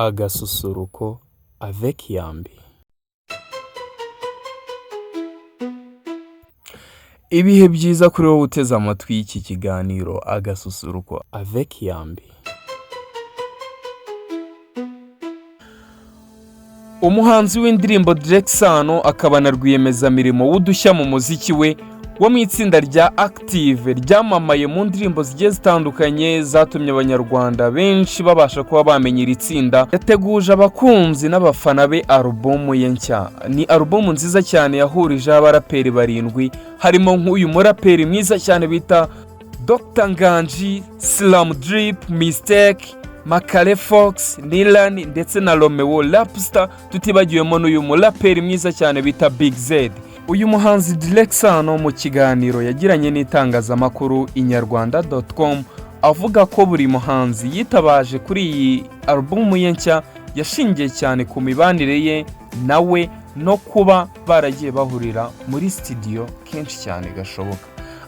agasusuruko avec Yambi. Ibihe byiza kuri wowe uteze amatwi y'iki kiganiro agasusuruko avec Yambi. Umuhanzi w'indirimbo Drake Sano akaba na rwiyemezamirimo w'udushya mu muziki we wo mu itsinda rya Active ryamamaye mu ndirimbo zigiye zitandukanye zatumye abanyarwanda benshi babasha kuba bamenya iri tsinda. Yateguje abakunzi n'abafana be alubumu ye nshya. Ni alubumu nziza cyane yahurije abaraperi barindwi harimo nk'uyu muraperi mwiza cyane bita Dr Nganji, Slam Drip, Mistake, Makale Fox, Nilan ndetse na Romeo Rapstar, tutibagiwemo n'uyu muraperi mwiza cyane bita Big Z. Uyu muhanzi Drake Sano mu kiganiro yagiranye n'itangazamakuru inyarwanda.com avuga ko buri muhanzi yitabaje kuri iyi alubumu ye nshya yashingiye cyane ku mibanire ye nawe no kuba baragiye bahurira muri studio kenshi cyane gashoboka.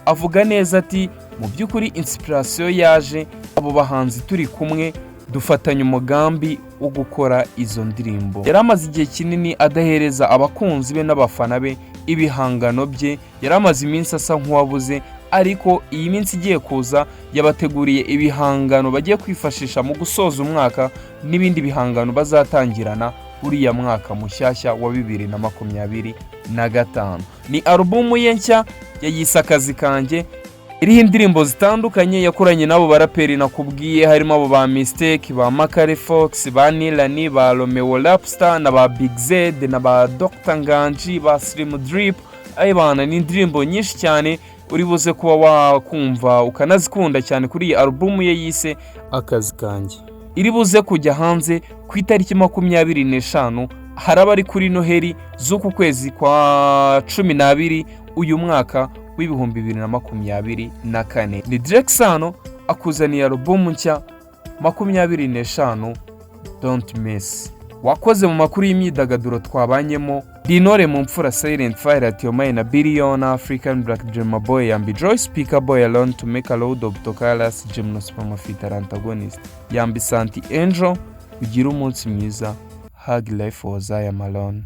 Avuga neza ati mu by'ukuri inspiration yaje abo bahanzi turi kumwe dufatanya umugambi wo gukora izo ndirimbo. Yaramaze igihe kinini adahereza abakunzi be n'abafana be ibihangano bye, yaramaze iminsi asa nk'uwabuze, ariko iyi minsi igiye kuza yabateguriye ibihangano bagiye kwifashisha mu gusoza umwaka n'ibindi bihangano bazatangirana uriya mwaka mushyashya wa 2025. Ni alubumu ye nshya yayise Akazi Kanjye, iriho indirimbo zitandukanye yakoranye n'abo baraperi nakubwiye harimo abo ba Mistake, ba Makale Fox, ba Nilan, ba Romeo Rapstar na ba Big Z na ba Dr Nganji, ba Slim Drip. Ayibana ni indirimbo nyinshi cyane uri buze kuba wakumva ukanazikunda cyane kuri iyi alubumu ye yise Akazi Kanjye. Iri buze kujya hanze ku itariki 25 haraba ari kuri Noheli z'uku kwezi kwa 12 uyu mwaka w'ibihumbi 2024. Ni Drake Sano akuzaniye alubumu nshya 25 Don't Miss. Wakoze mu makuru y'imyidagaduro twabanyemo Dinore mu mfura Silent Fire at your mind na Billion African Black Dreamer Boy Yambi Joy Speaker Boy Alone to make a load of Tokalas Gymnos Pamafita Antagonist Yambi Santi Angel. Ugira umunsi mwiza. Hug life was I am alone.